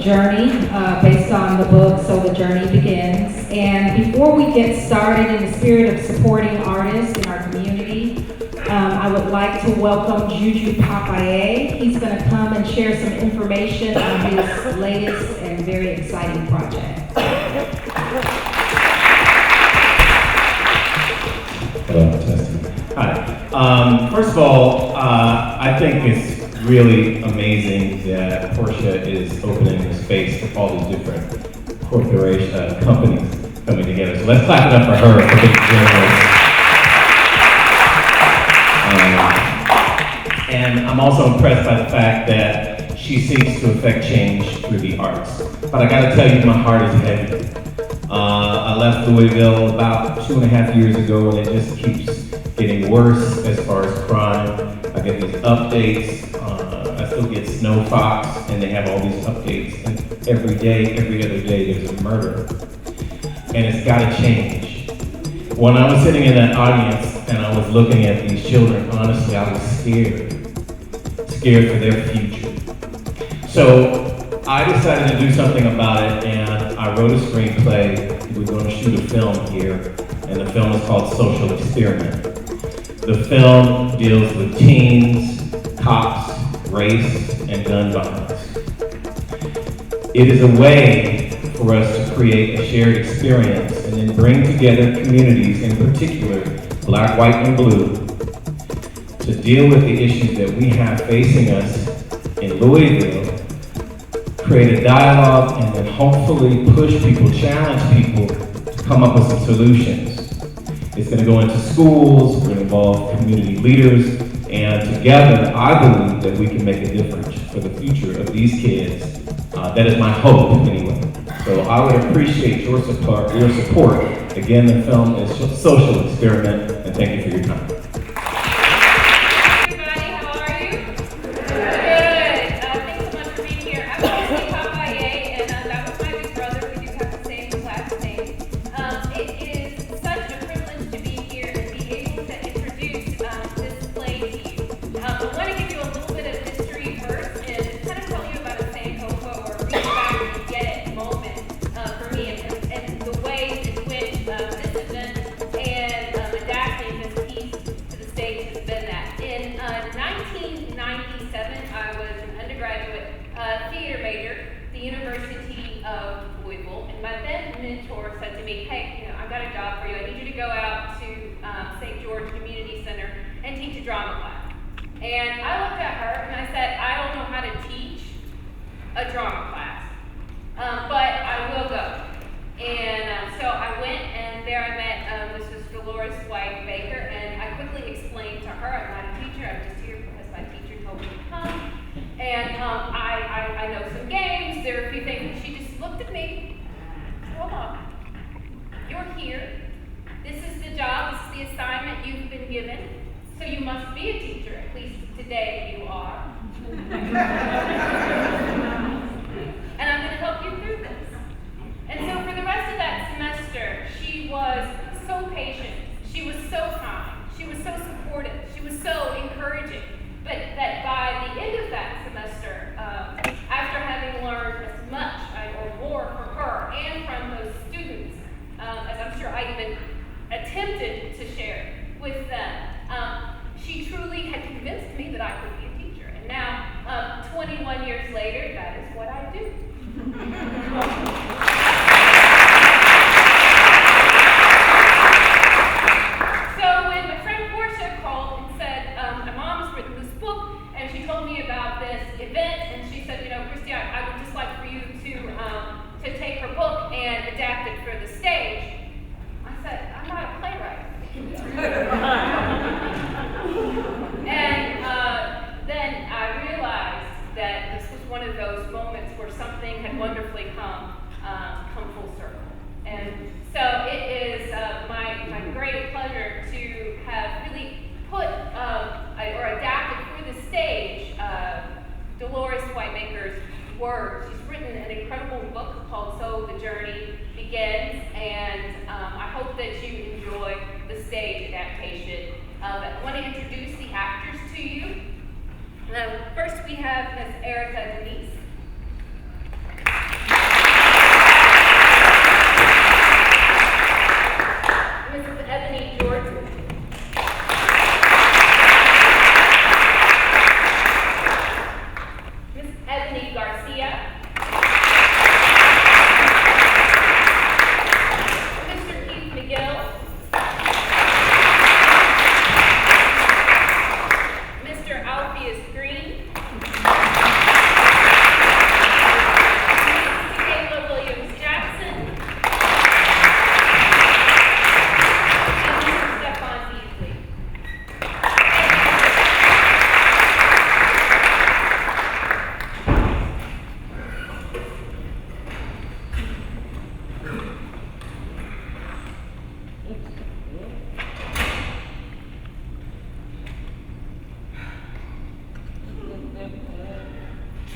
journey based on the book, So the Journey Begins. And before we get started, in the spirit of supporting artists in our community, I would like to welcome Juju Papaye. He's going to come and share some information on his latest and very exciting project. Hello, testing. Hi. First of all, I think it's really amazing that Portia is opening the space for all these different companies coming together. So let's clap it up for her for being generous. And I'm also impressed by the fact that she seeks to affect change through the arts. But I gotta tell you, my heart is heavy. I left Louisville about 2.5 years ago, and it just keeps getting worse as far as crime. I get these updates. I still get Snow Fox, and they have all these updates. And every day, every other day, there's a murder. And it's gotta change. When I was sitting in that audience and I was looking at these children, honestly, I was scared. Scared for their future. So I decided to do something about it, and I wrote a screenplay. We're going to shoot a film here, and the film is called Social Experiment. The film deals with teens, cops, race, and gun violence. It is a way for us to create a shared experience and then bring together communities, in particular, Black, white, and blue, to deal with the issues that we have facing us in Louisville, create a dialogue, and then hopefully push people, challenge people to come up with some solutions. It's going to go into schools, we're going to involve community leaders, and together, I believe that we can make a difference for the future of these kids. That is my hope, anyway. So I would appreciate your support. Again, the film is Social Experiment, and thank you for your time. Theater major, the University of Louisville, and my then mentor said to me, hey, I've got a job for you. I need you to go out to St. George Community Center and teach a drama class. And I looked at her and I said, I don't know how to teach a drama class, but I will go. And so I went, and there I met Mrs. Dolores White Baker, and I quickly explained to her, I'm not a teacher, I'm just here because my teacher told me to come. And I know some games, there are a few things, and she just looked at me, hold on, you're here, this is the job, this is the assignment you've been given, so you must be a teacher, at least today you are. And I'm going to help you through this. And so for the rest of that semester, she was so patient, she was so kind, she was so supportive, she was so encouraging. But that by the end of that semester, after having learned as much or more from her and from those students, as I'm sure I even attempted to share with them, she truly had convinced me that I could be a teacher. And now, 21 years later, that is what I do. So when my friend Portia called and said, my mom has written this book, and she told me about this event, and she said, Christy, I would just like for you to take her book and adapt it for the stage. I said, I'm not a playwright. And then I realized that this was one of those moments where something had wonderfully come full circle. And so it is my great pleasure to have really put or adapted for the stage Dolores Whitemaker's words. She's written an incredible book called So the Journey Begins, and I hope that you enjoy the stage adaptation. I want to introduce the actors to you. First we have Miss Erica Denise.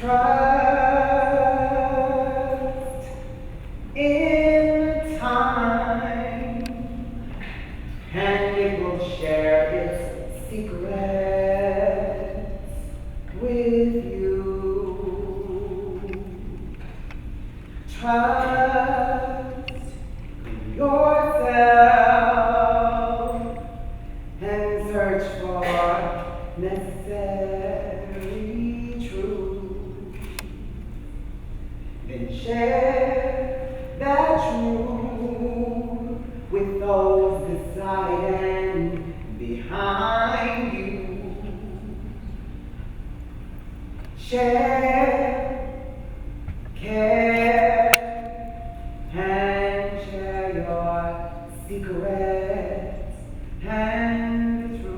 Trust in time, and it will share its secrets with you. Trust in yourself and search for necessary truth. Then share that truth with those beside and behind you. Share, care, and share your secrets and the truth.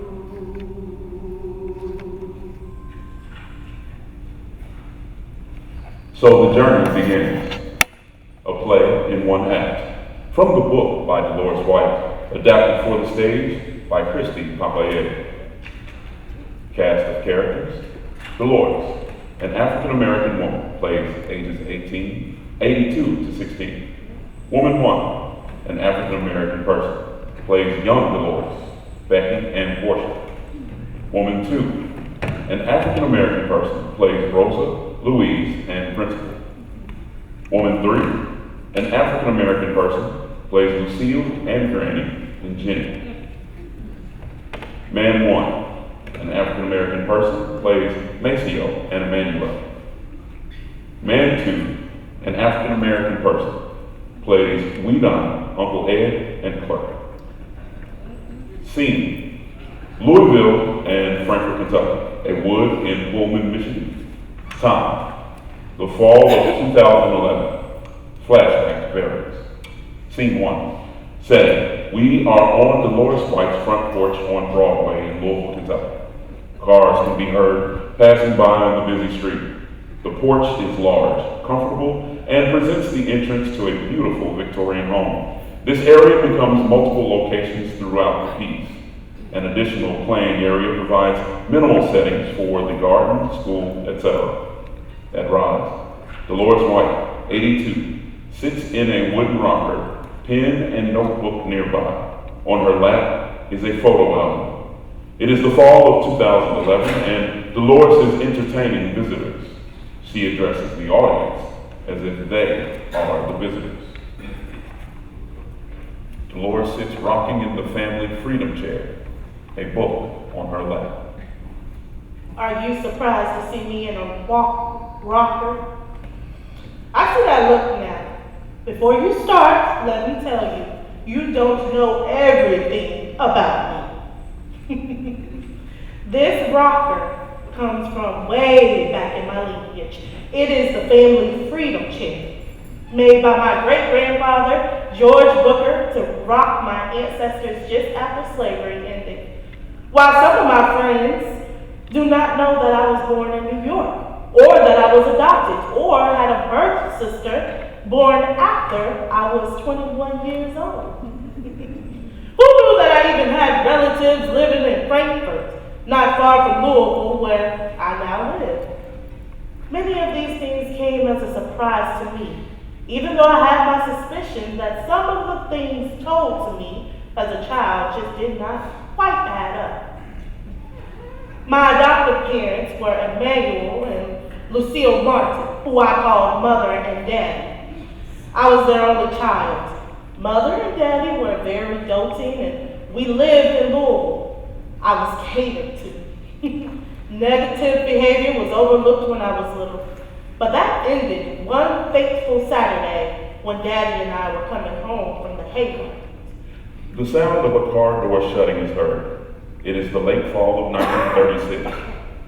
So the journey begins. A play in one act. From the book by Dolores White, adapted for the stage by Christy Papayette. Cast of characters. Dolores, an African-American woman, plays ages 82 to 16. Woman 1, an African-American person, plays young Dolores, Becky and Portia. Woman 2, an African-American person, plays Rosa, Louise, and Principal. Woman 3, an African-American person, plays Lucille and Granny and Jenny. Man 1, an African-American person, plays Maceo and Emmanuel. Man 2, an African-American person, plays Weedon, Uncle Ed, and Clark. Scene: Louisville and Frankfort, Kentucky, a wood in Pullman, Michigan. Time: the fall of 2011. Flashback to Paris. Scene 1. Setting: we are on Dolores White's front porch on Broadway in Louisville, Kentucky. Cars can be heard passing by on the busy street. The porch is large, comfortable, and presents the entrance to a beautiful Victorian home. This area becomes multiple locations throughout the piece. An additional playing area provides minimal settings for the garden, school, etc. At Rise, Dolores White, 82, sits in a wooden rocker, pen and notebook nearby. On her lap is a photo album. It is the fall of 2011 and Dolores is entertaining visitors. She addresses the audience as if they are the visitors. Dolores sits rocking in the family freedom chair, a book on her lap. Are you surprised to see me in a rocker? I see that look now. Before you start, let me tell you, you don't know everything about me. This rocker comes from way back in my lineage. It is the family freedom chair, made by my great-grandfather, George Booker, to rock my ancestors just after slavery ended. While some of my friends do not know that I was born in New York, or that I was adopted, or had a birth sister born after I was 21 years old. Who knew that I even had relatives living in Frankfort, not far from Louisville, where I now live? Many of these things came as a surprise to me, even though I had my suspicions that some of the things told to me as a child just did not quite add up. My adoptive parents were Emmanuel and Lucille Martin, who I called Mother and Daddy. I was their only child. Mother and Daddy were very doting and we lived in Louisville. I was catered to. Negative behavior was overlooked when I was little. But that ended one fateful Saturday when Daddy and I were coming home from the hay hunt. The sound of a car door shutting is heard. It is the late fall of 1936.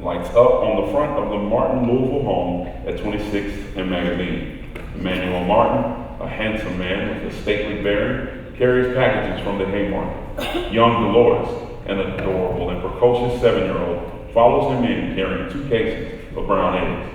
Lights up on the front of the Martin Louisville home at 26th and Magazine. Emmanuel Martin, a handsome man with a stately bearing, carries packages from the Haymarket. Young Dolores, an adorable and precocious 7-year-old, follows him in carrying 2 cases of brown eggs.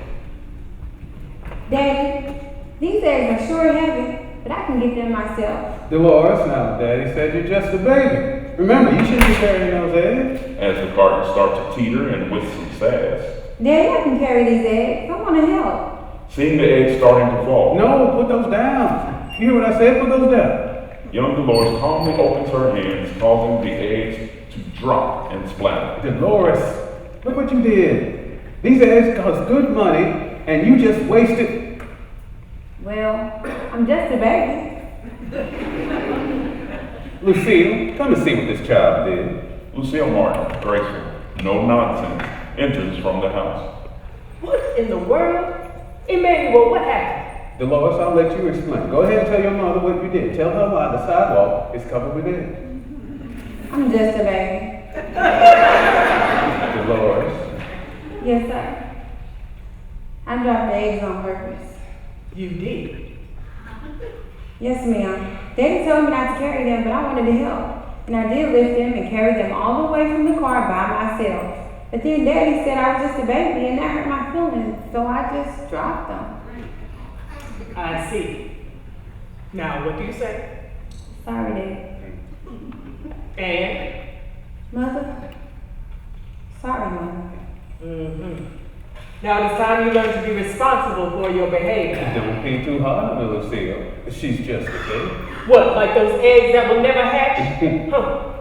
Daddy, these eggs are sure heavy, but I can get them myself. Dolores, now Daddy said you're just a baby. Remember, you shouldn't be carrying those eggs. As the cartons start to teeter and with some sass, Daddy, I can carry these eggs. I want to help. Seeing the eggs starting to fall, No, put those down. You hear what I said? Put those down. young Dolores calmly opens her hands, causing the eggs to drop and splatter. Dolores, look what you did. These eggs cost good money, and you just wasted. Well, I'm just a baby. Lucille, come and see what this child did. Lucille Martin, graceful, no nonsense, enters from the house. What in the world? Emmanuel, what happened? Dolores, I'll let you explain. Go ahead and tell your mother what you did. Tell her why the sidewalk is covered with eggs. I'm just a baby. Dolores, Yes, sir. I dropped the eggs on purpose. You did. Yes, ma'am. Daddy told me not to carry them, but I wanted to help. And I did lift them and carry them all the way from the car by myself. But then Daddy said I was just a baby and that hurt my feelings, so I just dropped them. I see. Now, what do you say? Sorry, Dad. And? Mother? Sorry, Mother. Mm-hmm. Now it's time you learn to be responsible for your behavior. don't be too hard on Lucille. She's just a baby. What, like those eggs that will never hatch? Huh.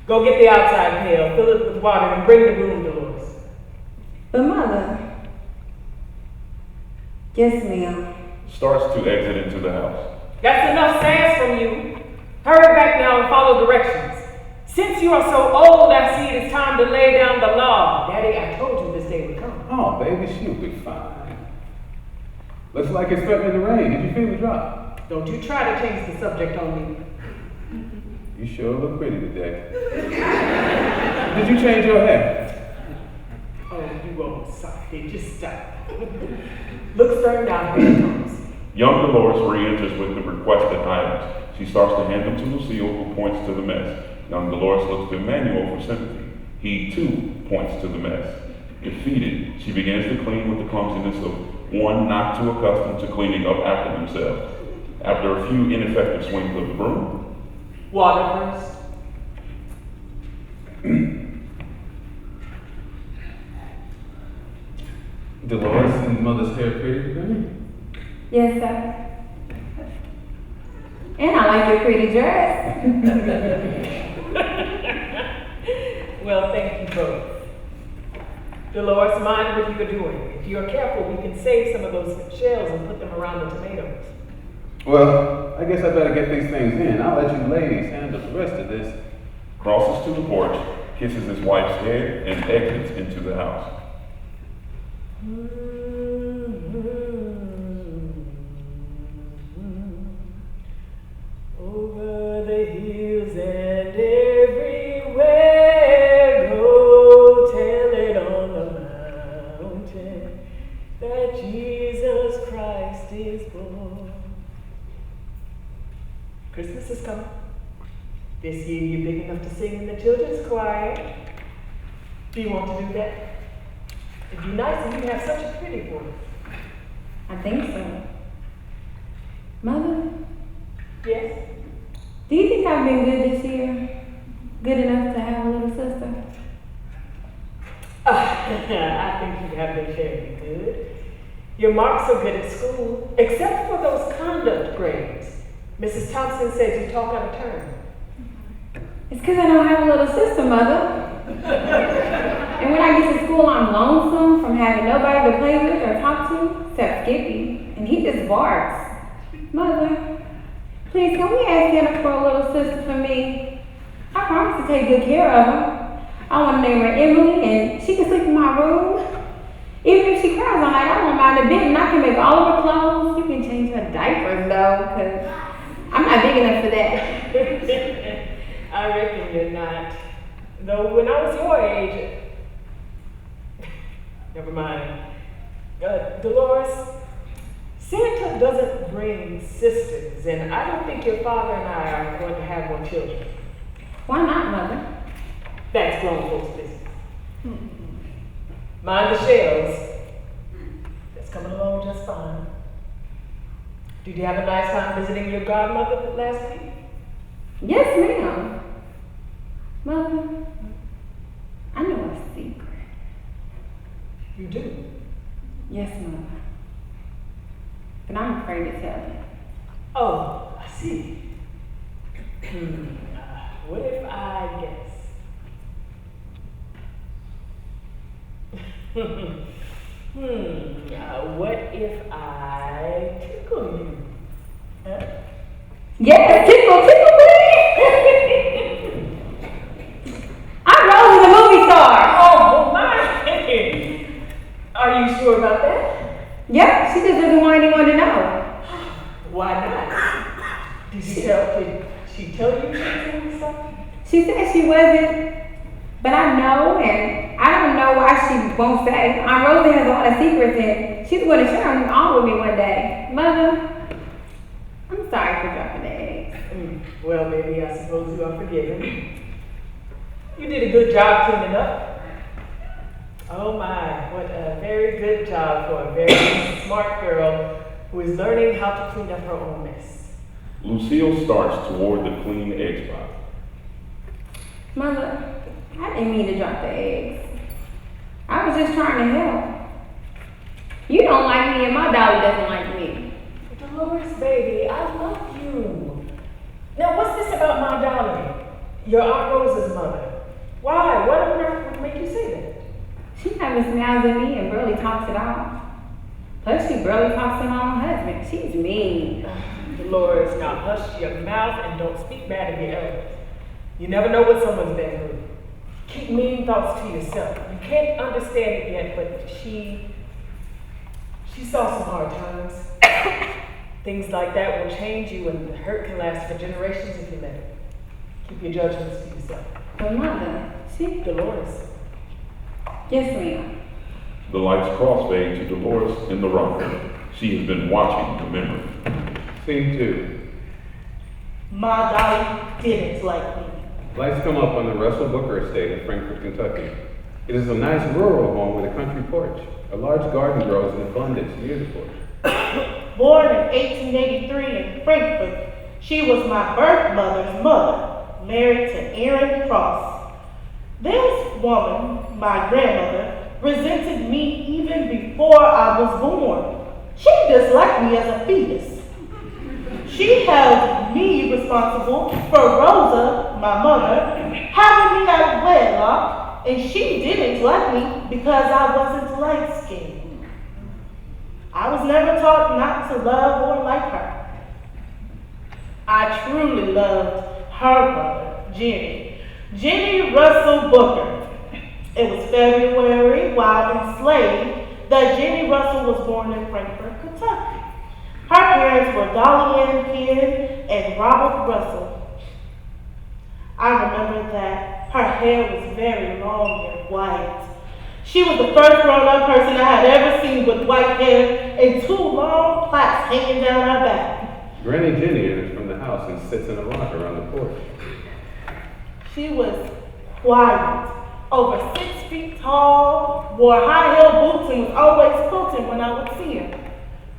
Go get the outside pail, fill it with water, and bring the broom, Dolores. But Mother? Yes, ma'am. Starts to exit into the house. That's enough sass from you. Hurry back now and follow directions. Since you are so old, I see it is time to lay down the law. Daddy, I told you this day would come. Oh, baby, she'll be fine. Looks like it's threatening to rain. Did you feel the drop? Don't you try to change the subject on me. You sure look pretty today. Did you change your hair? Oh, you won't stop. Just stop. Look stern down, here it comes. Young Dolores re-enters with the requested items. She starts to hand them to Lucille, who points to the mess. Young Dolores looks to Emmanuel for sympathy. He, too, points to the mess. Defeated, she begins to clean with the clumsiness of one not too accustomed to cleaning up after themselves. After a few ineffective swings of the broom, Water first. Dolores and Mother's hair pretty today? Yes, sir. And I like your pretty dress. Well, thank you both. Dolores, mind what you are doing. If you're careful, we can save some of those shells and put them around the tomatoes. Well, I guess I better get these things in. I'll let you ladies handle the rest of this. crosses to the porch, kisses his wife's head, and exits into the house. Over the hills and everywhere, go tell it on the mountain that Jesus Christ is born. Christmas is coming. This year you're big enough to sing in the children's choir. Do you want to do that? It'd be nice if you have such a pretty voice. I think so. Mother, Yes? do you think I've been good this year? Good enough to have a little sister? I think you have been fairly good. Your marks are good at school, except for those conduct grades. Mrs. Thompson says you talk out of turn. It's because I don't have a little sister, Mother. And when I get to school, I'm lonesome from having nobody to play with or talk to, except Skippy. And he just barks. Mother, please, can we ask Santa for a little sister for me? I promise to take good care of her. I want to name her Emily, and she can sleep in my room. Even if she cries all night, I won't mind a bit, and I can make all of her clothes. You can change her diapers, though, because I'm not big enough for that. I reckon you're not. Though when I was your age, never mind. Dolores, Santa doesn't bring sisters, and I don't think your father and I are going to have more children. Why not, Mother? That's grown folks' business. Mind the shells. That's coming along just fine. Did you have a nice time visiting your godmother last week? Yes, ma'am. Mother, I know a secret. You do? Yes, Mother. But I'm afraid to tell you. Oh, I see. What if I guess? What if I tickle you? Huh? Yes, tickle, me! I'm Rosie the movie star! Oh my! Are you sure about that? Yep, she just doesn't want anyone to know. Why not? Did she tell you she was doing something? She said she wasn't, but I know, and I don't know why she won't say. Aunt Rosie has a lot of secrets, and she's going to share them all with me one day. Mother, I'm sorry for dropping the eggs. Well, maybe I suppose you are forgiven. You did a good job cleaning up. Oh my, what a very good job for a very smart girl who is learning how to clean up her own mess. Lucille starts toward the clean egg spot. Mother, I didn't mean to drop the eggs. I was just trying to help. You don't like me, and my dolly doesn't like me. Dolores, baby, I love you. Now, what's this about my dolly? Your Aunt Rosa's mother. Why? What on earth would make you say that? She never smiles at me and barely talks at all. Plus, she barely talks to my own husband. She's mean. Dolores, now hush your mouth and don't speak bad of your elders. You never know what someone's been through. Keep mean thoughts to yourself. You can't understand it yet, but she saw some hard times. Things like that will change you, and the hurt can last for generations if you let it. Keep your judgments to yourself. But Mother, Dolores. Yes, ma'am. The lights crossfade to Dolores in the rocker. She has been watching the memory. Scene 2. My dolly didn't like me. Lights come up on the Russell Booker estate in Frankfort, Kentucky. It is a nice rural home with a country porch. A large garden grows in abundance near the porch. Born in 1883 in Frankfurt, she was my birth mother's mother, married to Aaron Cross. This woman, my grandmother, resented me even before I was born. She disliked me as a fetus. She held me responsible for Rosa, my mother, having me out of wedlock, and she didn't like me because I wasn't light-skinned. I was never taught not to love or like her. I truly loved her mother, Jenny Russell Booker. It was February while enslaved that Jenny Russell was born in Frankfort, Kentucky. Her parents were Dolly Ann Penn and Robert Russell. I remember that her hair was very long and white. She was the first grown-up person I had ever seen with white hair and 2 long plaits hanging down her back. Granny Jenny enters from the house and sits in a rocker on the porch. She was quiet, over 6 feet tall, wore high-heeled boots, and was always quilting when I would see her.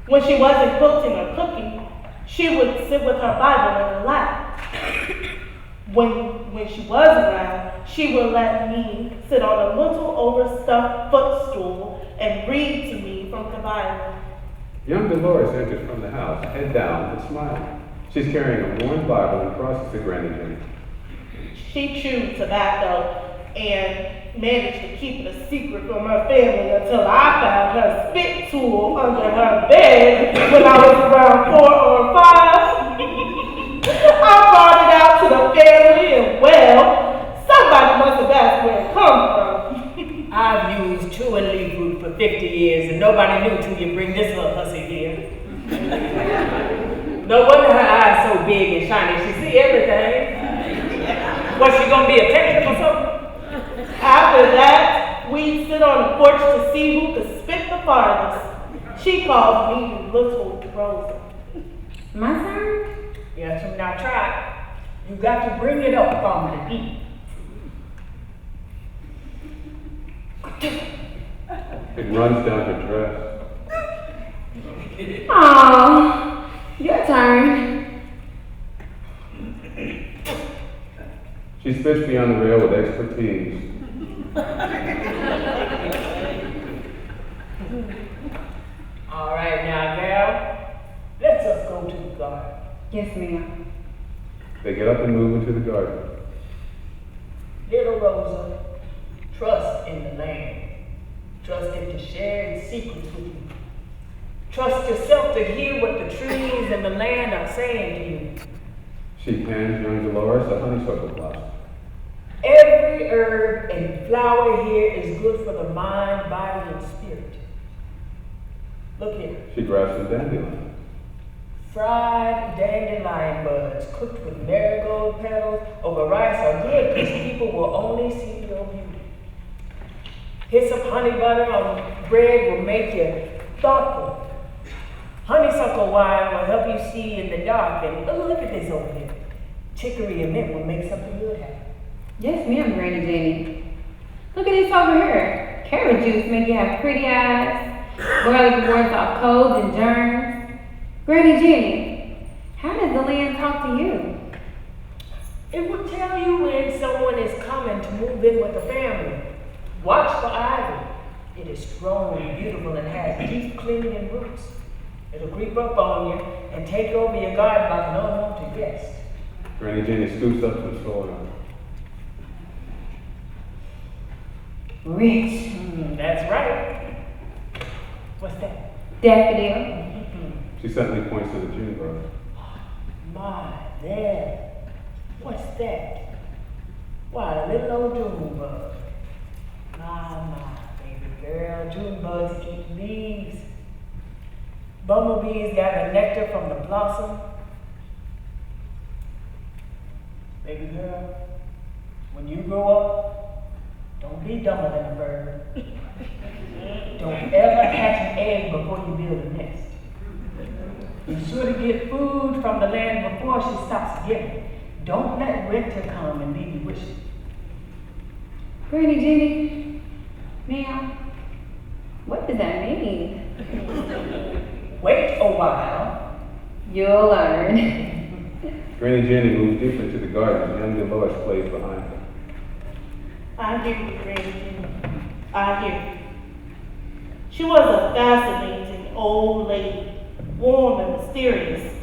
When she wasn't quilting or cooking, she would sit with her Bible in her lap. When she was around, she would let me sit on a little overstuffed footstool and read to me from the Bible. Young Dolores enters from the house, head down but smiling. She's carrying a worn Bible and crosses to Granny Jenny. She chewed tobacco and managed to keep it a secret from her family until I found her spit tool under her bed when I was around 4 or 5. I brought it out to the family and, well, somebody must have asked where it come from. I've used chewing leaf root for 50 years and nobody knew till you bring this little hussy here. No wonder her eyes so big and shiny. She see everything. Was she gonna be a detective or something? After that, we'd sit on the porch to see who could spit the farthest. She called me Little Rosa. My turn? Yes, so now try. You got to bring it up from the eat. It runs down her dress. Aw, your turn. She spits beyond the rail with expertise. the garden. Yes, ma'am. They get up and move into the garden. Little Rosa, trust in the land. Trust it to share its secrets with you. Trust yourself to hear what the trees and the land are saying to you. She hands young Dolores a honeysuckle blossom. Every herb and flower here is good for the mind, body, and spirit. Look here. She grabs some dandelion. Fried dandelion buds cooked with marigold petals over rice are good because people will only see your beauty. Hits of honey butter on bread will make you thoughtful. Honeysuckle wine will help you see in the dark. And oh, look at this over here. Chicory and mint will make something good happen. Yes, ma'am, Granny Jenny. Look at this over here. Carrot juice make you have pretty eyes. Garlic wards off colds and germs. Granny Jenny, how does the land talk to you? It will tell you when someone is coming to move in with the family. Watch for ivy. It is strong and beautiful and has deep clinging roots. It'll creep up on you and take over your garden like an unwanted guest. Granny Jenny scoops up some soil. Rich. That's right. What's that? Daffodil. She suddenly points to the June bug. My, there. What's that? Why, a little old June bug. My, baby girl, June bugs eat leaves. Bumblebees gather nectar from the blossom. Baby girl, when you grow up, don't be dumber than a bird. Don't ever hatch an egg before you build a nest. Be sure to get food from the land before she stops giving. Don't let winter come and leave you wishing. Granny Jenny, ma'am, what does that mean? Wait a while. You'll learn. Granny Jenny moves deeper into the garden and young Dolores plays behind her. I hear you, Granny Jenny. I hear you. She was a fascinating old lady, warm and mysterious.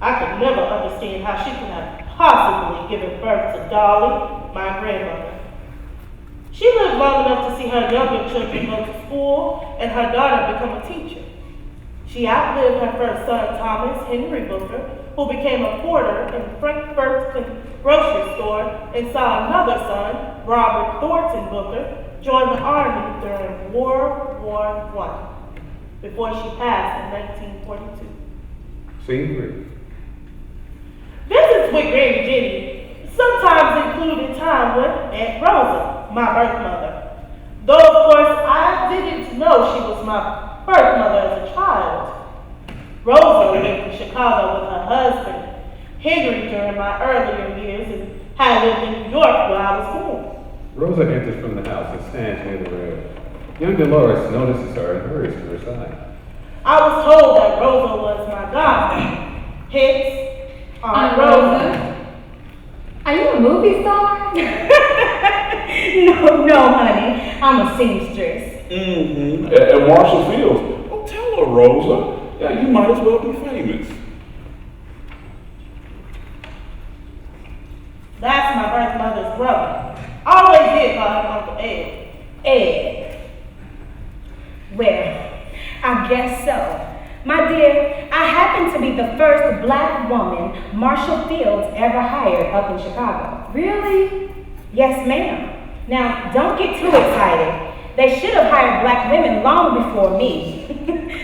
I could never understand how she could have possibly given birth to Dolly, my grandmother. She lived long enough to see her younger children go to school and her daughter become a teacher. She outlived her first son, Thomas Henry Booker, who became a porter in Frankfurt's grocery store, and saw another son, Robert Thornton Booker, join the army during World War I, before she passed in 1942. Scene 3. Visits with Granny Jenny sometimes included time with Aunt Rosa, my birth mother. Though, of course, I didn't know she was my birth mother as a child. Rosa lived in Chicago with her husband, Henry, during my earlier years, and had lived in New York where I was born. Rosa enters from the house and stands near the rail. Young Dolores notices her and hurries to her side. I was told that Rosa was my godmother, hence Aunt Rosa. Are you a movie star? No, honey. I'm a seamstress. Mm-hmm. At Marshall Fields. Oh, tell her, Rosa. Yeah, you might as well be famous. That's my birth mother's brother. Always did call him Uncle Ed. Ed. Well, I guess so. My dear, I happen to be the first black woman Marshall Fields ever hired up in Chicago. Really? Yes, ma'am. Now, don't get too excited. They should have hired black women long before me.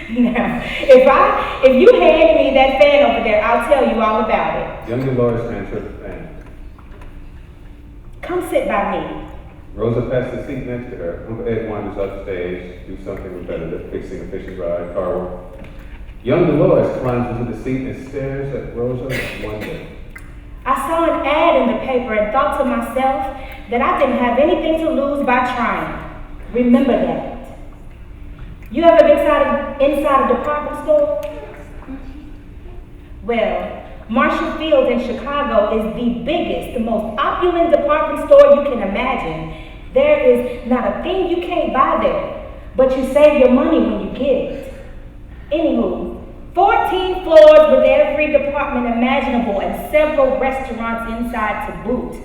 Now, if you hand me that fan over there, I'll tell you all about it. Young Dolores hands her the fan. Come sit by me. Rosa passes the seat next to her. Uncle Ed wanders upstairs, do something repetitive, fixing a fishing rod, car work. Young Dolores climbs into the seat and stares at Rosa with wonder. I saw an ad in the paper and thought to myself that I didn't have anything to lose by trying. Remember that. You ever been inside a department store? Well, Marshall Fields in Chicago is the biggest, the most opulent department store you can imagine. There is not a thing you can't buy there, but you save your money when you get it. Anywho, 14 floors with every department imaginable and several restaurants inside to boot.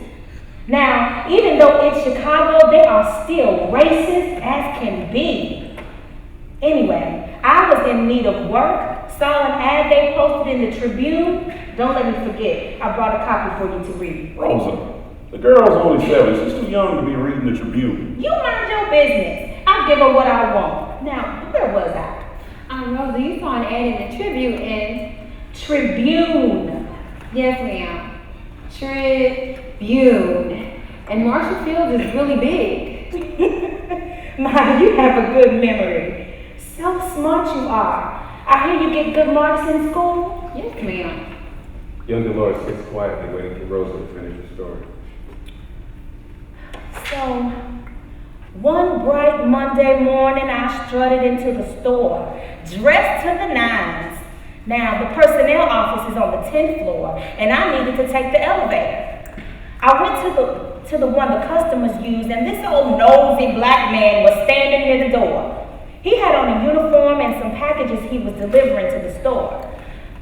Now, even though it's Chicago, they are still racist as can be. Anyway, I was in need of work, saw an ad they posted in the Tribune. Don't let me forget, I brought a copy for you to read. Rosa, the girl's only 7. She's too young to be reading the Tribune. You mind your business. I'll give her what I want. Now, where was I? Rosa, you saw an ad in the Tribune and Tribune. yes, ma'am. Tribune. And Marshall Fields is really big. My, you have a good memory. So smart you are. I hear you get good marks in school. Yes, ma'am. Young Dolores sits quietly waiting for Rosa to finish the story. So, one bright Monday morning, I strutted into the store, dressed to the nines. Now, the personnel office is on the 10th floor, and I needed to take the elevator. I went to the one the customers use, and this old nosy black man was standing near the door. He had on a uniform and some packages he was delivering to the store.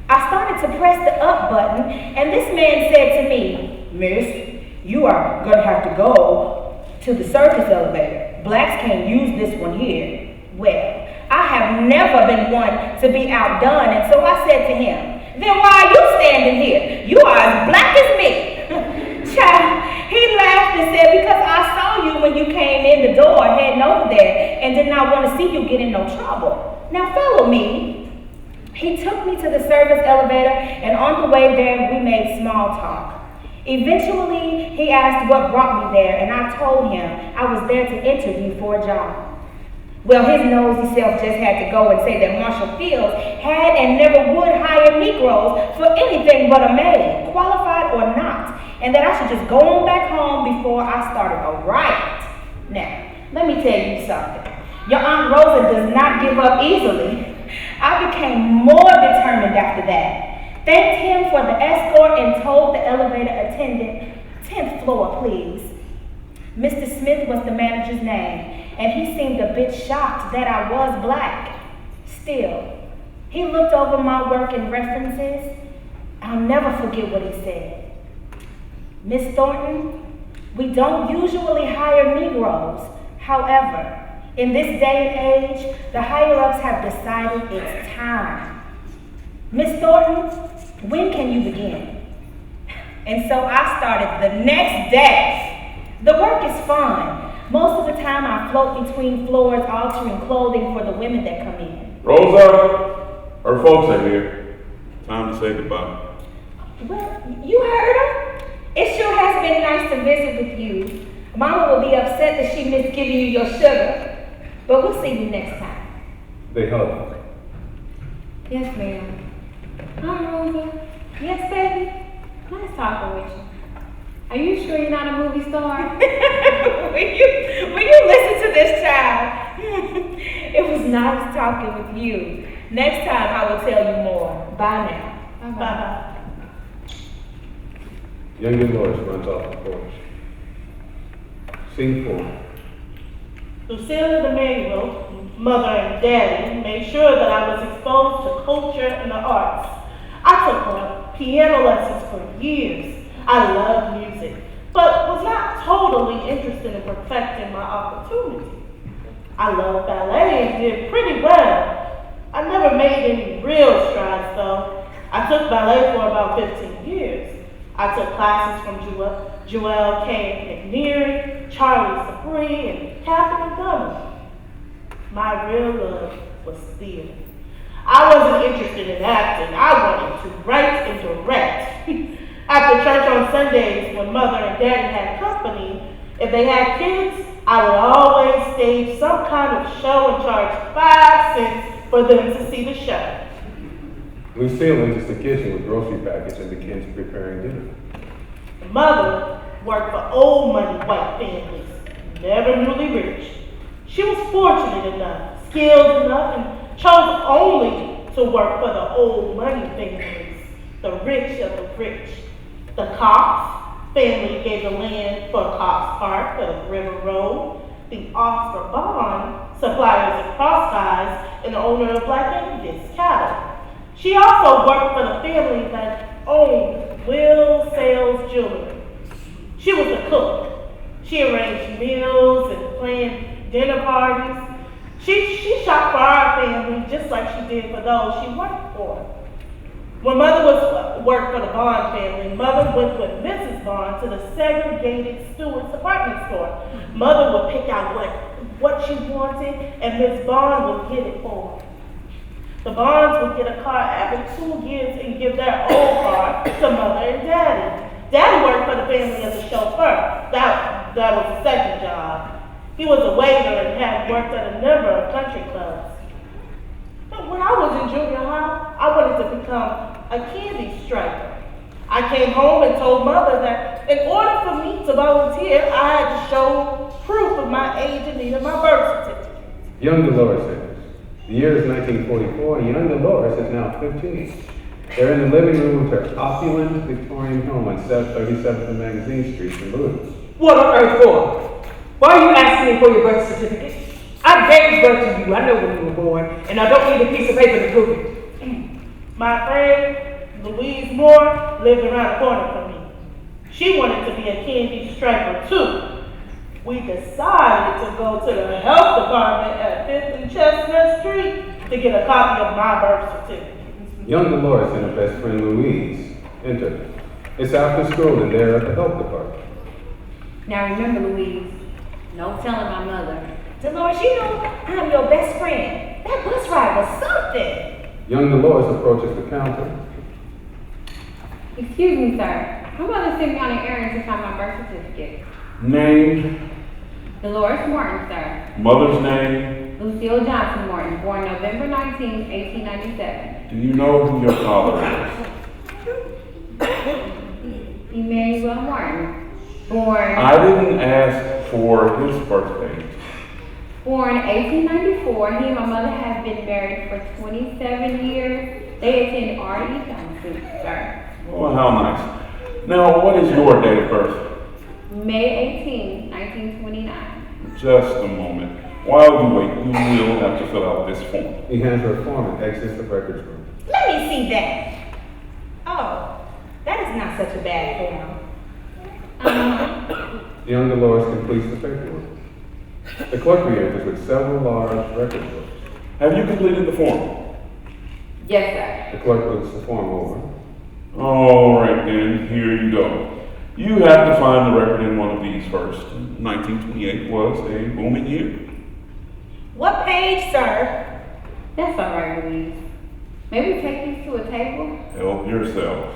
I started to press the up button, and this man said to me, "Miss, you are gonna have to go to the service elevator. Blacks can't use this one here." Well, I have never been one to be outdone, and so I said to him, "Then why are you standing here? You are as black as me." Child, he laughed and said, "Because I saw you when you came in the door heading over there and did not want to see you get in no trouble. Now follow me." He took me to the service elevator, and on the way there, we made small talk. Eventually, he asked what brought me there, and I told him I was there to interview for a job. Well, his nosy self just had to go and say that Marshall Fields had and never would hire Negroes for anything but a maid, qualified or not, and that I should just go on back home before I started a riot. Now, let me tell you something. Your Aunt Rosa does not give up easily. I became more determined after that. Thanked him for the escort and told the elevator attendant, 10th floor, please. Mr. Smith was the manager's name, and he seemed a bit shocked that I was black. Still, he looked over my work and references. I'll never forget what he said. "Miss Thornton, we don't usually hire Negroes. However, in this day and age, the higher-ups have decided it's time. Miss Thornton, when can you begin?" And so I started the next day. The work is fun. Most of the time I float between floors altering clothing for the women that come in. Rosa, her folks are here. Time to say goodbye. Well, you heard her. It sure has been nice to visit with you. Mama will be upset that she missed giving you your sugar. But we'll see you next time. They hug. Yes, ma'am. Hi, Rosa. Yes, baby? Nice talking with you. Are you sure you're not a movie star? Will you listen to this child? It was nice talking with you. Next time I will tell you more. Bye now. Bye-bye. Young Dolores runs off the porch. Scene 4. Lucille and Emmanuel, mother and daddy, made sure that I was exposed to culture and the arts. I took piano lessons for years. I loved music, but was not totally interested in perfecting my opportunity. I loved ballet and did pretty well. I never made any real strides though. I took ballet for about 15 years. I took classes from Joelle K. McNeary, Charlie Sabri, and Catherine Montgomery. My real love was theater. I wasn't interested in acting. I wanted to write and direct. After church on Sundays, when mother and daddy had company, if they had kids, I would always stage some kind of show and charge 5 cents for them to see the show. Lucille enters the kitchen with grocery packets and begins preparing dinner. Mother worked for old money white families, never newly rich. She was fortunate enough, skilled enough, and chose only to work for the old money families, the rich of the rich. The Cox family gave the land for Cox Park of River Road. The Oscar Bond, suppliers of cross ties and the owner of Black Angus cattle. She also worked for the family that owned Will Sales Jewelry. She was a cook. She arranged meals and planned dinner parties. She shopped for our family just like she did for those she worked for. When Mother worked for the Bond family, Mother went with Mrs. Bond to the segregated Stewart's department store. Mother would pick out what she wanted, and Miss Bond would get it for her. The Bonds would get a car every 2 years and give their old car to Mother and Daddy. Daddy worked for the family as a chauffeur. That was his second job. He was a waiter and had worked at a number of country clubs. But when I was in junior high, I wanted to become a candy striper. I came home and told Mother that in order for me to volunteer, I had to show proof of my age and need of my birth certificate. Young Dolores enters. The year is 1944, and young Dolores is now 15. They're in the living room of her opulent Victorian home on 37th and Magazine Street in Louisville. What on earth for? Why are you asking me for your birth certificate? I gave birth to you. I know when you were born, and I don't need a piece of paper to prove it. My friend, Louise Moore, lived around the corner from me. She wanted to be a candy striper too. We decided to go to the health department at 5th and Chestnut Street to get a copy of my birth certificate. Young Dolores and her best friend Louise enter. It's after school, and they're at the health department. Now remember, Louise, no telling my mother. Dolores, you know I'm your best friend. That bus ride was something. Young Dolores approaches the counter. Excuse me, sir. My mother sent me on an errand to find my birth certificate. Name, Dolores Morton, sir. mother's name. Lucille Johnson Morton, born November 19, 1897. Do you know who your father is? Emmanuel Morton, born I didn't ask for his birthday. Born 1894, he and my mother have been married for 27 years. They attend R.E. Johnson, sir. Oh, how nice. Now, what is your date of birth? May 18, 1929. Just a moment. While you wait, you will have to fill out this form. He hands her a form and exits the records room. Let me see that. Oh, that is not such a bad form. Young Dolores completes the paperwork. The clerk re-enters with several large record books. Have you completed the form? Yes, The clerk looks the form over. All right, then, here you go. You have to find the record in one of these first. 1928 was a booming year. What page, sir? That's all right, Louise. Maybe take these to a table? Help yourself.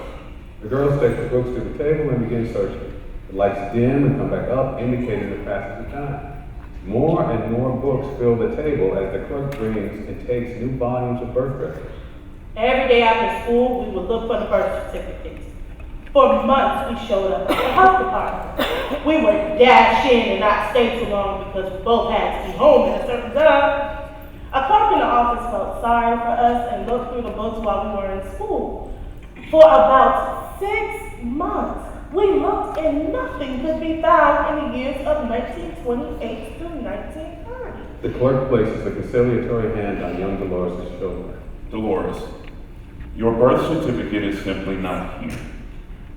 The girls take the books to the table and begin searching. The lights dim and come back up, indicating the passage of time. More and more books fill the table as the clerk brings and takes new volumes of birth records. Every day after school, we would look for the birth certificates. For months, we showed up at the health department. We would dash in and not stay too long because we both had to be home at a certain time. A clerk in the office felt sorry for us and looked through the books while we were in school. For about 6 months, we looked and nothing could be found in the years of 1928 through 1930. The clerk places a conciliatory hand on young Dolores' shoulder. Dolores, your birth certificate is simply not here.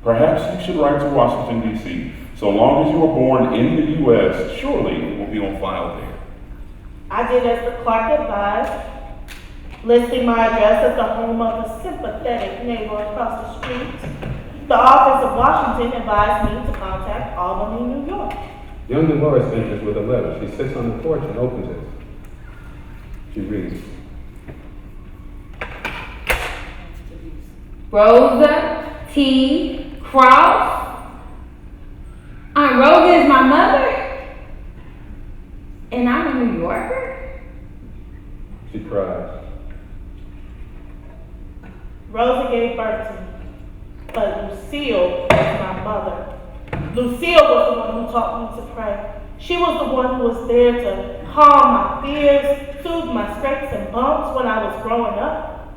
Perhaps you should write to Washington, D.C. So long as you were born in the U.S., surely it will be on file there. I did as the clerk advised, listing my address as the home of a sympathetic neighbor across the street. The office of Washington advised me to contact Albany, New York. Young Dolores enters with a letter. She sits on the porch and opens it. She reads, Rosa T. Cross. Aunt Rosa is my mother? And I'm a New Yorker? she cries. Rosa gave birth to me, but Lucille was my mother. Lucille was the one who taught me to pray. She was the one who was there to calm my fears, soothe my scrapes and bumps when I was growing up.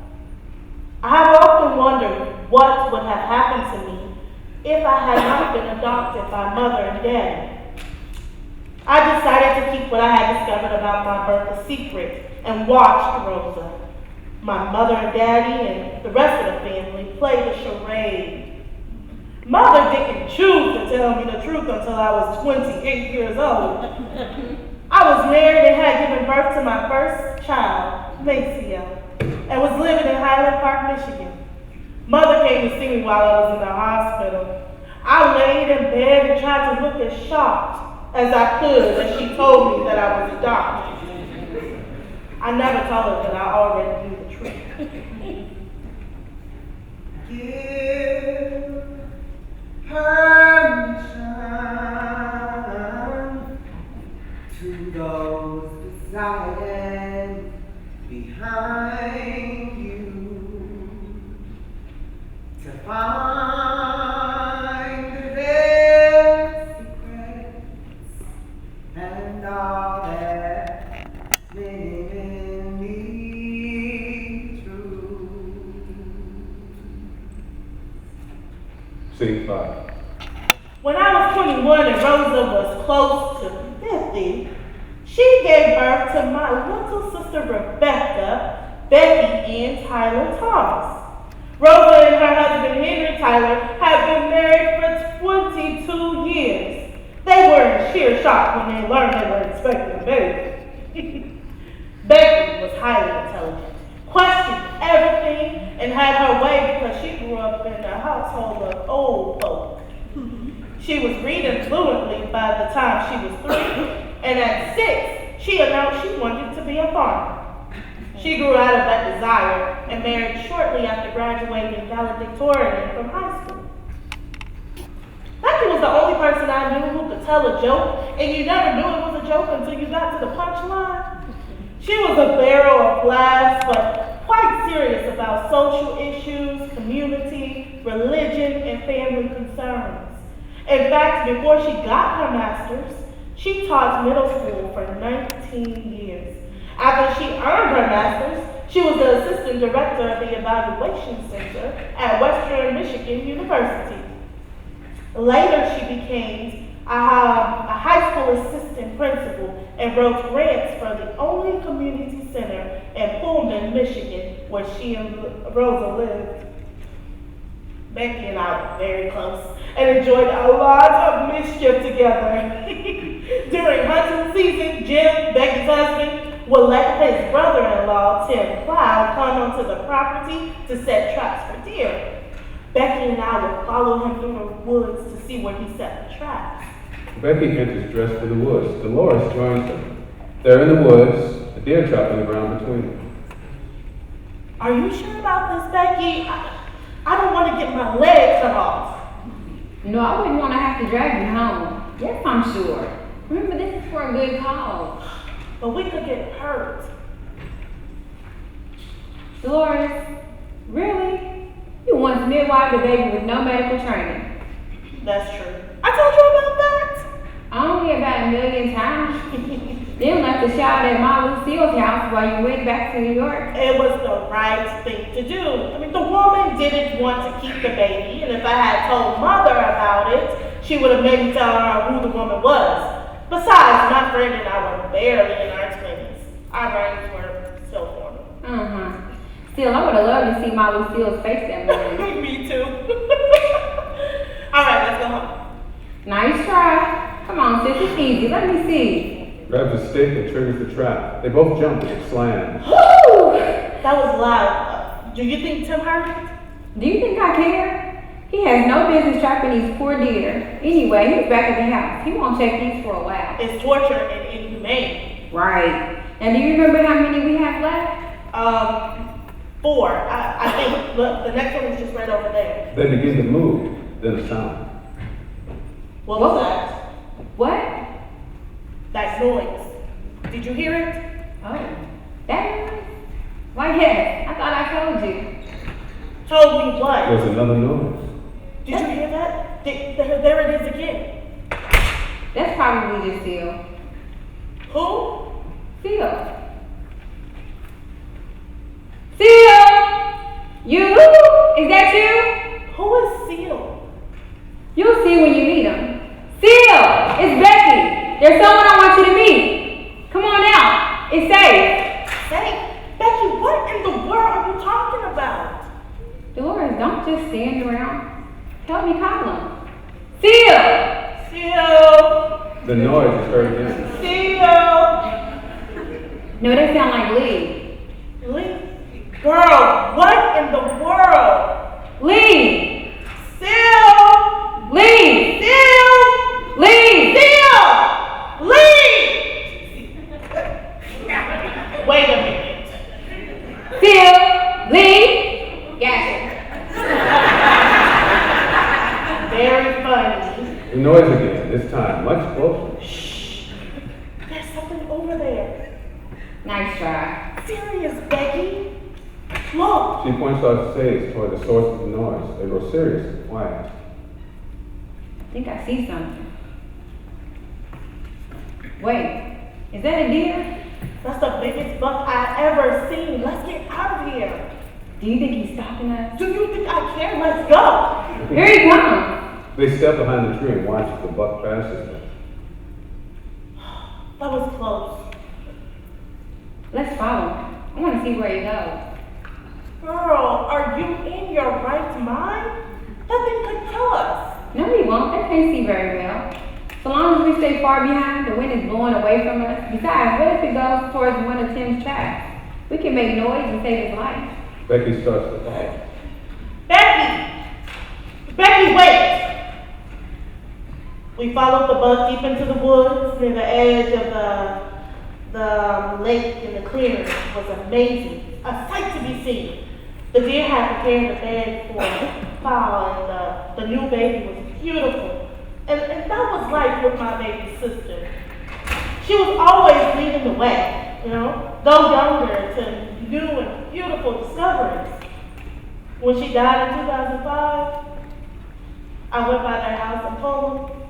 I have often wondered what would have happened to me if I had not been adopted by Mother and Daddy. I decided to keep what I had discovered about my birth a secret and watched Rosa. My mother and daddy and the rest of the family played a charade. Mother didn't choose to tell me the truth until I was 28 years old. I was married and had given birth to my first child, Maceo, and was living in Highland Park, Michigan. Mother came to see me while I was in the hospital. I laid in bed and tried to look as shocked as I could as she told me that I was adopted. I never told her that I already knew the truth. Give permission to those decided behind you to find their secrets and all that made me true. Scene 5. When I was 21 and Rosa was close to 50, she gave birth to my little sister Rebecca, Becky Ann Tyler Thomas. Rosa and her husband Henry Tyler had been married for 22 years. They were in sheer shock when they learned they were expecting a baby. Becky was highly intelligent, questioned everything, and had her way because she grew up in a household of old folk. She was reading fluently by the time she was 3, and at 6, she announced she wanted to be a farmer. She grew out of that desire and married shortly after graduating valedictorian from high school. Becky was the only person I knew who could tell a joke, and you never knew it was a joke until you got to the punchline. She was a barrel of laughs, but quite serious about social issues, community, religion, and family concerns. In fact, before she got her master's, she taught middle school for 19 years. After she earned her master's, she was the assistant director of the Evaluation Center at Western Michigan University. Later, she became a high school assistant principal and wrote grants for the only community center in Pullman, Michigan, where she and Rosa lived. Becky and I were very close and enjoyed a lot of mischief together. During hunting season, Jim, Becky's husband, would let his brother-in-law, Tim Cloud, come onto the property to set traps for deer. Becky and I would follow him through the woods to see where he set the traps. Becky enters dressed for the woods. Dolores joins them. They're in the woods, a deer trap in the ground between them. Are you sure about this, Becky? I don't want to get my leg cut off. No, I wouldn't want to have to drag you home. Yes, I'm sure. Remember, this is for a good cause. But we could get hurt. Dolores, really? You once midwifed a baby with no medical training. That's true. I told you about that. Only about 1,000,000 times. Then left the child at Ma Lucille's house while you went back to New York. It was the right thing to do. I mean, the woman didn't want to keep the baby, and if I had told Mother about it, she would have made me tell her who the woman was. Besides, my friend and I were barely in our 20s. Our brains were still forming. Still, I would have loved to see Ma Lucille's face that morning. Me too. All right, let's go home. Nice try. Come on, sis, it's easy. Let me see. Grabs a stick and triggers the trap. They both jump and it slams. Woo! That was loud. Do you think Tim heard it? Do you think I care? He has no business trapping these poor deer. Anyway, he's back at the house. He won't check these for a while. It's torture and inhumane. Right. And do you remember how many we have left? 4. I think, look, the next one is just right over there. They begin to move, then a sound. What was that? What? That noise. Did you hear it? Oh, that noise? Why, yes. I thought I told you. Told me what? There's another noise. Did you hear that? There it is again. That's probably just Seal. Who? Seal. Seal! You? Is that you? Who is Seal? You'll see when you meet him. Seal! It's Becky! There's someone I want you to meet. Come on out. It's safe. Safe? Becky Becky, what in the world are you talking about? Dolores, don't just stand around. Help me call him. Seal! Seal! The noise is heard again. Seal! No, they sound like Lee. Lee? Girl, what in the world? Lee! Seal! Lee! Seal! Lee! Seal! Lee! Wait a minute. Seal! Lee! Gotcha. Very funny. The noise again, this time much closer. Shh. There's something over there. Nice try. Serious, Becky. Look. She points out face toward the source of the noise. They grow serious and quiet. I think I see something. Wait, is that a deer? That's the biggest buck I ever seen. Let's get out of here. Do you think he's stalking us? Do you think I care? Let's go. Here he comes. They step behind the tree and watch as the buck passes them. That was close. Let's follow him. I want to see where he goes. Girl, are you in your right mind? That thing could kill us. No, he won't. They can't see very well. So long as we stay far behind, the wind is blowing away from us. Besides, what if it goes towards one of Tim's tracks? We can make noise and save his life. Becky starts to follow. Becky! Becky, wait! We followed the buck deep into the woods near the edge of the lake, and the clearing was amazing. A sight to be seen. The deer had prepared the bed for fall, and the new baby was beautiful. And that was like with my baby sister. She was always leading the way, you know, though younger, to new and beautiful discoveries. When she died in 2005, I went by their house and told them,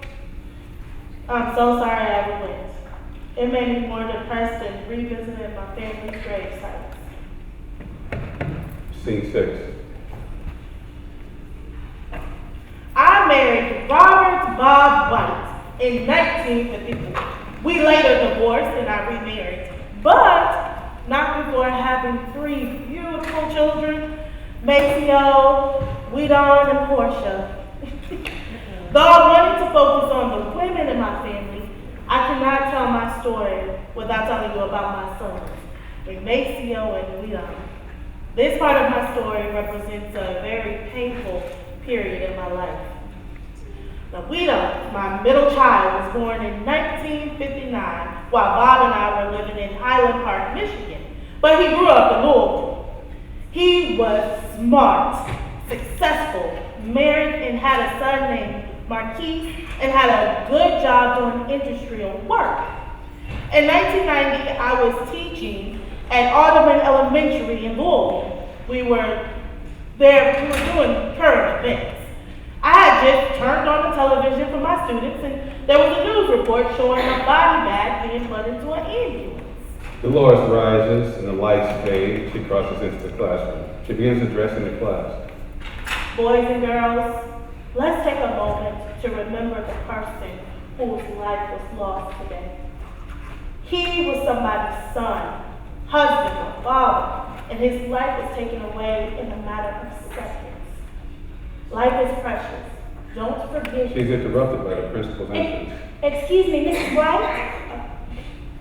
I'm so sorry I ever went. It made me more depressed than revisiting my family's grave sites. Scene 6. I married Robert Bob White in 1954. We later divorced and I remarried, but not before having 3 beautiful children, Maceo, Weedon, and Portia. Though I wanted to focus on the women in my family, I cannot tell my story without telling you about my sons, Maceo and Weedon. This part of my story represents a very painful period in my life. Now, Weedon, my middle child, was born in 1959 while Bob and I were living in Highland Park, Michigan. But he grew up in Louisville. He was smart, successful, married, and had a son named Marquise, and had a good job doing industrial work. In 1990, I was teaching at Alderman Elementary in Louisville. We were doing current events. I had just turned on the television for my students, and there was a news report showing a body bag being put into an ambulance. Dolores rises and the lights fade. She crosses into the classroom. She begins addressing the class. Boys and girls, let's take a moment to remember the person whose life was lost today. He was somebody's son, husband, or father, and his life was taken away in a matter of seconds. Life is precious. Don't forget. She's interrupted by the principal's entrance. Excuse me, Mrs. White?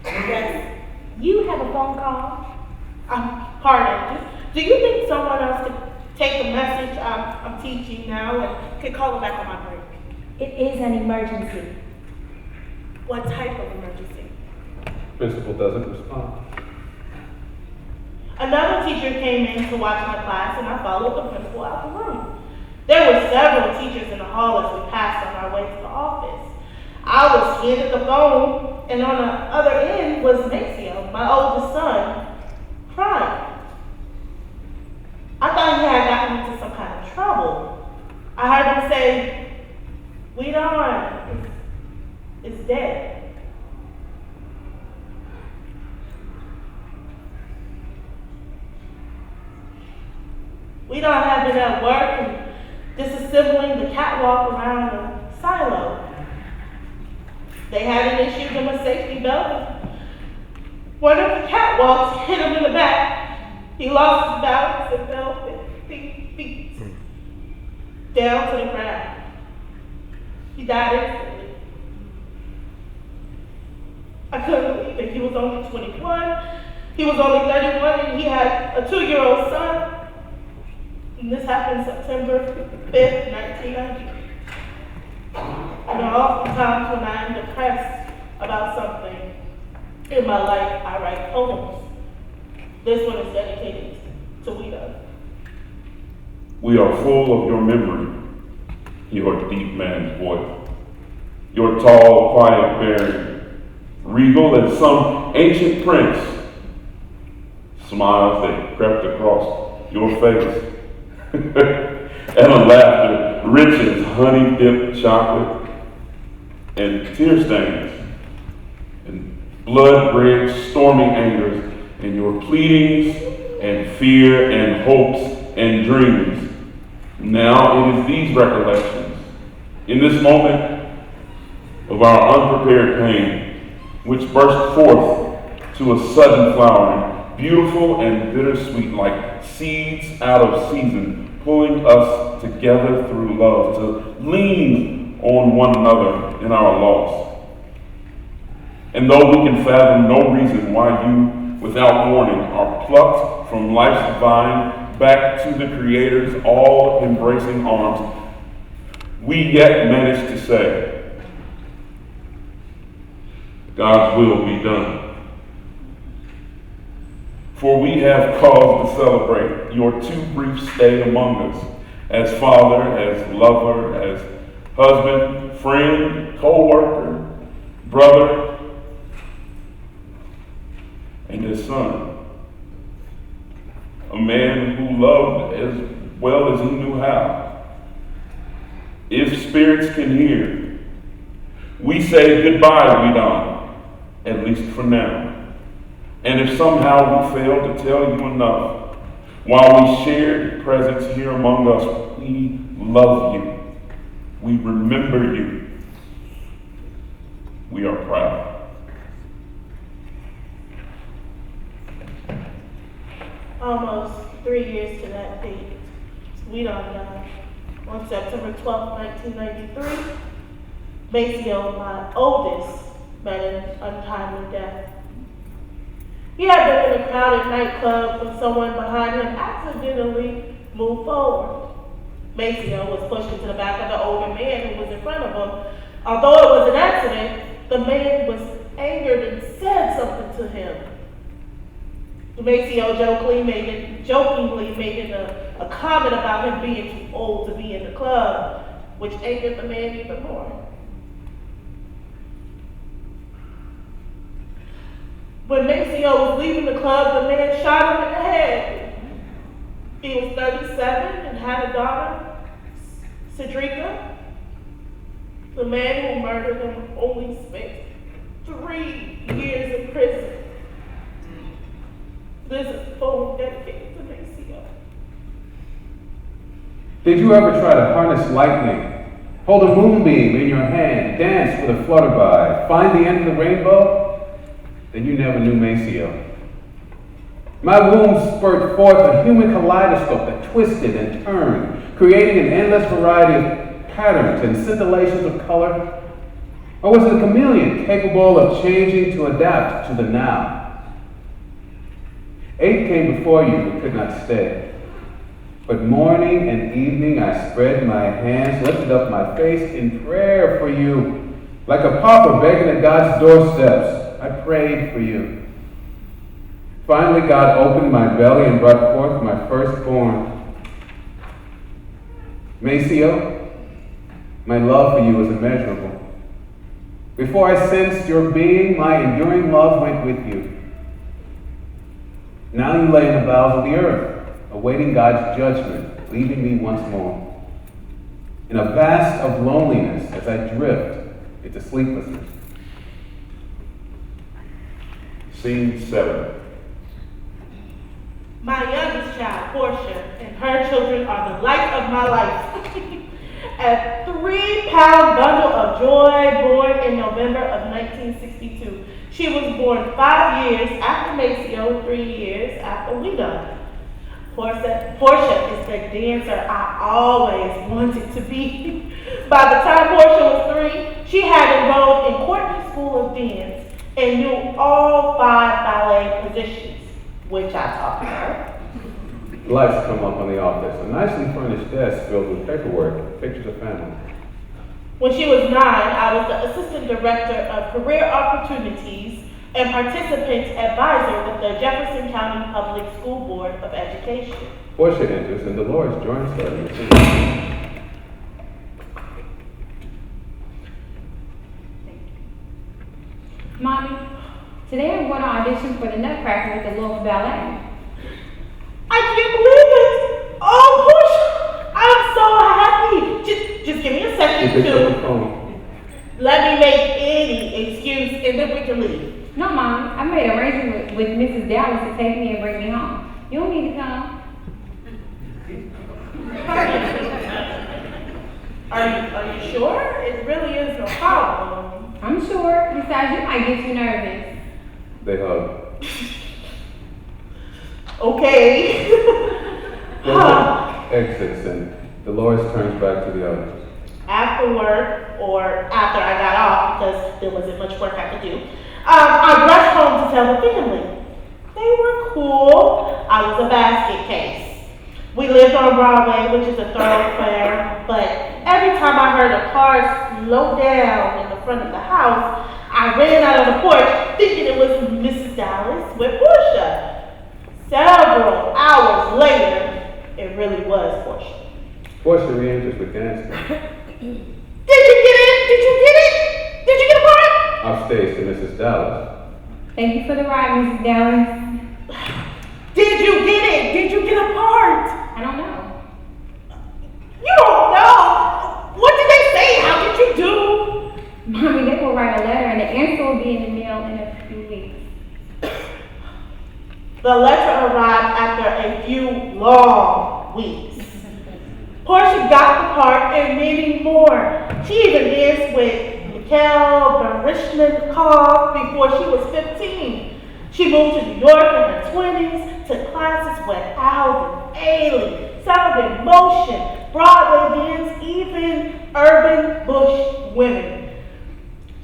Yes. You have a phone call? Pardon. Do you think someone else could take the message I'm teaching now and could call it back on my break? It is an emergency. What type of emergency? Principal doesn't respond. Another teacher came in to watch my class, and I followed the principal out the room. There were several teachers in the hall as we passed on our way to the office. I was handed the phone, and on the other end was Maceo, my oldest son, crying. I thought he had gotten into some kind of trouble. I heard him say, Weedon is dead. Weedon had been at work and disassembling the catwalk around the silo. They hadn't issued him a safety belt. One of the catwalks hit him in the back, He lost his balance and fell 50 feet down to the ground. He died instantly. I couldn't believe it. He was only 21. He was only 31 and he had a 2-year-old son. And this happened September 5th, 1990. You know, oftentimes when I am depressed about something in my life, I write poems. This one is dedicated to Wida. We are full of your memory, your deep man's voice, your tall, quiet bearing, regal as some ancient prince. Smiles that crept across your face, and a laughter rich as honey-dipped chocolate, and tear stains, and blood-red stormy angers, and your pleadings, and fear, and hopes, and dreams. Now it is these recollections, in this moment of our unprepared pain, which burst forth to a sudden flowering, beautiful and bittersweet, like seeds out of season, pulling us together through love, to lean on one another in our loss. And though we can fathom no reason why you, without warning, are plucked from life's vine back to the Creator's all-embracing arms, we yet manage to say, God's will be done. For we have cause to celebrate your too brief stay among us, as father, as lover, as husband, friend, co-worker, brother, and as son. A man who loved as well as he knew how. If spirits can hear, we say goodbye, Wida, at least for now. And if somehow we fail to tell you enough, while we shared presence here among us, we love you. We remember you. We are proud. Almost 3 years to that date, Wida died on September 12, 1993. Maceo, my oldest, met an untimely death. He had been in a crowded nightclub when someone behind him accidentally moved forward. Maceo was pushed into the back of the older man who was in front of him. Although it was an accident, the man was angered and said something to him. Maceo jokingly made a comment about him being too old to be in the club, which angered the man even more. When Maceo was leaving the club, the man shot him in the head. He was 37 and had a daughter, Cedrica. The man who murdered him only spent 3 years in prison. This is a poem dedicated to Maceo. Did you ever try to harness lightning, hold a moonbeam in your hand, dance with a flutterby, find the end of the rainbow? Then you never knew Maceo. My womb spurred forth a human kaleidoscope that twisted and turned, creating an endless variety of patterns and scintillations of color. Or was it a chameleon capable of changing to adapt to the now? 8 came before you but could not stay. But morning and evening I spread my hands, lifted up my face in prayer for you. Like a pauper begging at God's doorsteps, I prayed for you. Finally, God opened my belly and brought forth my firstborn. Maceo, my love for you is immeasurable. Before I sensed your being, my enduring love went with you. Now you lay in the bowels of the earth, awaiting God's judgment, leaving me once more in a vast of loneliness as I drift into sleeplessness. Scene 7. My youngest child, Portia, and her children are the light of my life. A 3-pound bundle of joy, born in November of 1962. She was born 5 years after Maceo, 3 years after Wida. Portia is the dancer I always wanted to be. By the time Portia was 3, she had enrolled in Courtney School of Dance and knew all 5 ballet positions, which I taught her. Lights come up on the office. A nicely furnished desk filled with paperwork, pictures of family. When she was 9, I was the Assistant Director of Career Opportunities and Participant Advisor with the Jefferson County Public School Board of Education. Portia enters and Dolores joins her in the scene. Mommy, today I'm going to audition for the Nutcracker with the Louisville Ballet. I can't believe it! Oh, Portia, I'm so happy. Just give me a second She picks up the to phone. let me make any excuse and then we can leave. No, Mommy, I made an arrangement with Mrs. Dallas to take me and bring me home. You don't need to come. Are you sure? It really is no problem. I'm sure. Besides, you might get too nervous. They hug. Okay. Portia exits and Dolores turns back to the others. After work, or after I got off, because there wasn't much work I could do, I rushed home to tell the family. They were cool. I was a basket case. We lived on Broadway, which is a thoroughfare, but every time I heard a car slow down in the front of the house, I ran out of the porch thinking it was Mrs. Dallas with Portia. Several hours later, it really was Portia. Portia re-enters with dancing. Did you get it? Did you get it? Did you get a part? Upstage to Mrs. Dallas. Thank you for the ride, Mrs. Dallas. Did you get it? Did you get a part? I don't know. You don't know. What did they say? How did you do? Mommy, they will write a letter and the answer will be in the mail in a few weeks. The letter arrived after a few long weeks. Portia got the part and many more. She even danced with Mikhail Baryshnikov before she was 15. She moved to New York in her 20s, took classes with Alvin Ailey, Sound in Motion, Broadway dance, even urban bush women.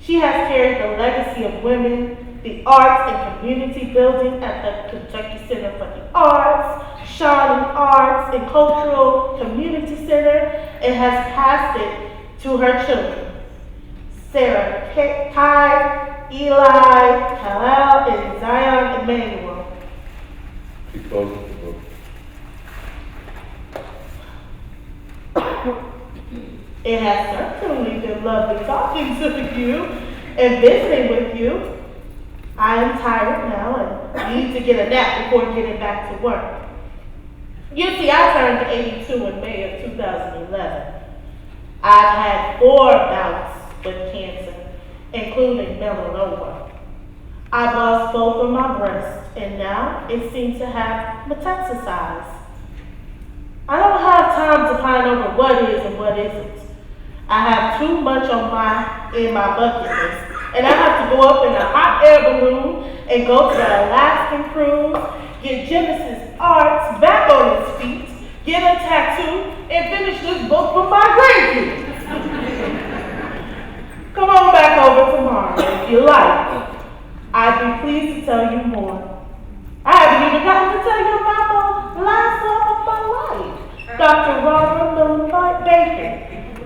She has carried the legacy of women, the arts and community building at the Kentucky Center for the Arts, Shining Arts and Cultural Community Center, and has passed it to her children. Sarah Kai, Eli, Kalel, and Zion Emmanuel. She closes the book. It has certainly been lovely talking to you and visiting with you. I am tired now and need to get a nap before getting back to work. You see, I turned 82 in May of 2011. I've had 4 bouts with cancer, including melanoma. I've lost both of my breasts, and now it seems to have metastasized. I don't have time to pine over what is and what isn't. I have too much in my bucket list, and I have to go up in a hot air balloon and go to the Alaskan cruise, get Genesis Arts back on his feet, get a tattoo, and finish this book for my grandkids. Come on back over tomorrow if you like. I'd be pleased to tell you more. I haven't even gotten to tell you about the last love of my life, Dr. Robert Milton Baker.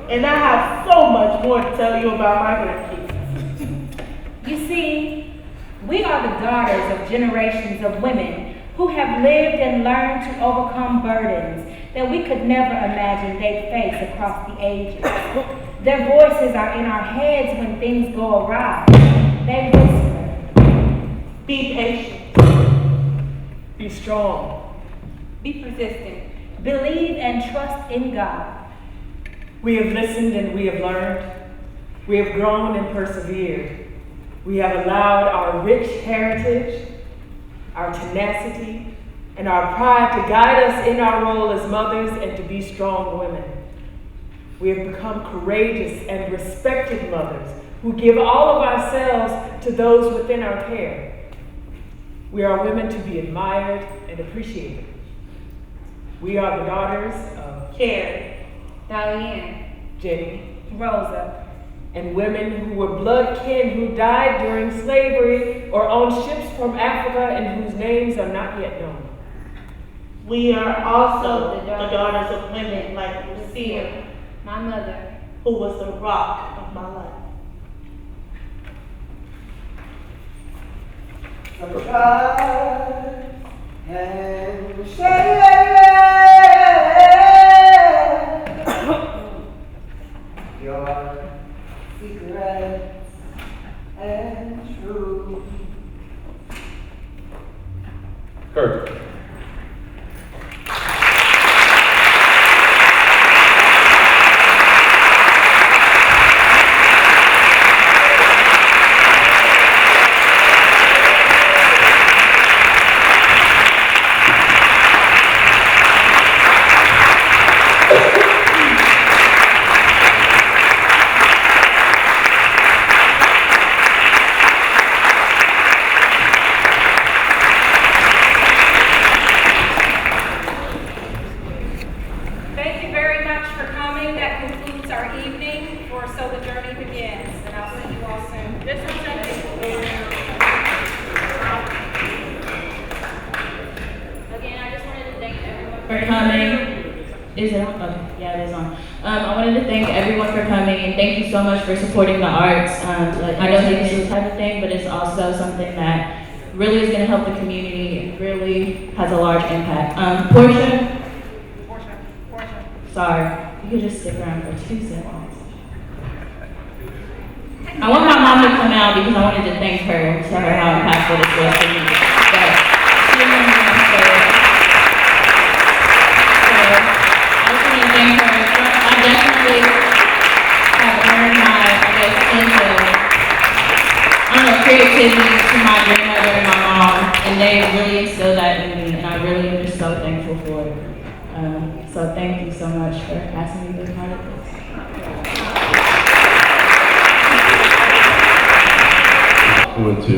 And I have so much more to tell you about my grandkids. You see, we are the daughters of generations of women who have lived and learned to overcome burdens that we could never imagine they'd face across the ages. Their voices are in our heads when things go awry. They whisper. Be patient. Be strong. Be persistent. Believe and trust in God. We have listened and we have learned. We have grown and persevered. We have allowed our rich heritage, our tenacity, and our pride to guide us in our role as mothers and to be strong women. We have become courageous and respected mothers who give all of ourselves to those within our care. We are women to be admired and appreciated. We are the daughters of Carrie, Diane, Jenny, Rosa, and women who were blood kin who died during slavery or on ships from Africa and whose names are not yet known. We are also the daughters of women like Lucille, my mother. who was the rock of my life. Some try and share your secrets and truth. Kurt. Thank you very much for coming. That concludes our evening for So the Journey Begins. And I'll see you all soon. Just one second. Again, I just wanted to thank everyone for coming. Is it on? Okay, yeah, it is on. I wanted to thank everyone for coming and thank you so much for supporting the arts. I know that this is a type of thing, but it's also something that really is going to help the community and really has a large impact. Portia. Sorry, you could just stick around for 2 seconds. I want my mom to come out because I wanted to thank her, tell her how impactful this was for me. But she didn't want to say it. So I just want to thank her. I definitely have earned my, sense of, creativity to my grandmother and my mom, and they really instilled that in me, and I really am just so thankful for it. So thank you so much for asking me to be part of this. I want to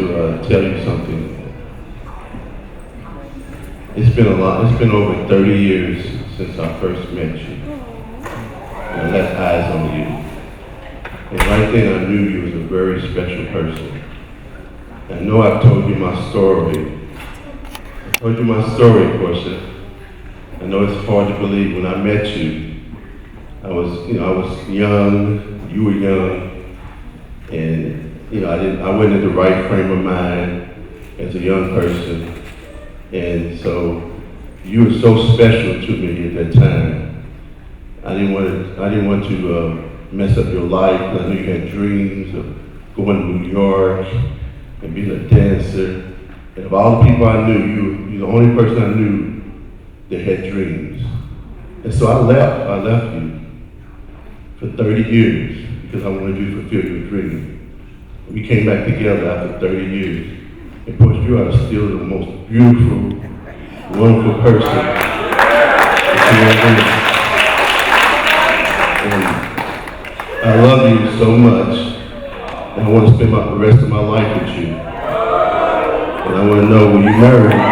tell you something. It's been a lot. It's been over 30 years since I first met you. And I left eyes on you. And right then I knew you was a very special person. I know I've told you my story. I told you my story, Portia. I know it's hard to believe. When I met you, I was young, you were young, and I wasn't in the right frame of mind as a young person, and so you were so special to me at that time. I didn't want to mess up your life. I knew you had dreams of going to New York and being a dancer. And of all the people I knew, you're the only person I knew that had dreams. And so I left you for 30 years because I wanted you to fulfill your dream. We came back together after 30 years. And Portia, you are still the most beautiful, wonderful person that you ever met. And I love you so much, and I want to spend the rest of my life with you. And I want to know when you marry me,